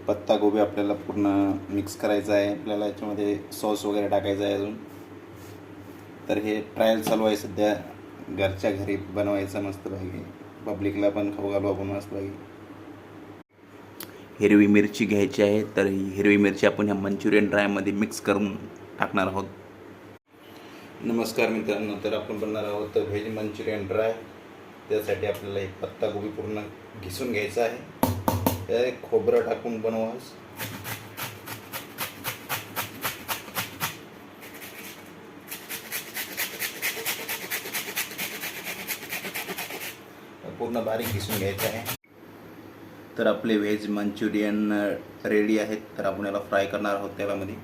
पत्तागोबी आपल्याला पूर्ण मिक्स करायचा आहे. आपल्याला याच्यामध्ये सॉस वगैरे टाकायचा आहे अजून. तर हे ट्रायल चालू आहे सध्या. घरच्या घरी बनवायचं मस्तपैकी, पब्लिकला पण खाऊ घालू आपण मस्तपैकी. हिरवी मिरची घ्यायची आहे. तर ही हिरवी मिरची आपण ह्या मंचुरियन ड्रायमध्ये मिक्स करून टाकणार आहोत. नमस्कार मित्रांनो, तर आपण बनणार आहोत व्हेज मंचुरियन ड्राय. त्यासाठी आपल्याला एक पत्तागोबी पूर्ण घिसून घ्यायचा आहे. त्यात खोबरं टाकून बनवास. पूर्ण बारीक घिसून घ्यायचं आहे. तर आपले व्हेज मंचुरियन रेडी आहेत. तर आपण याला फ्राय करणार आहोत तेलामध्ये.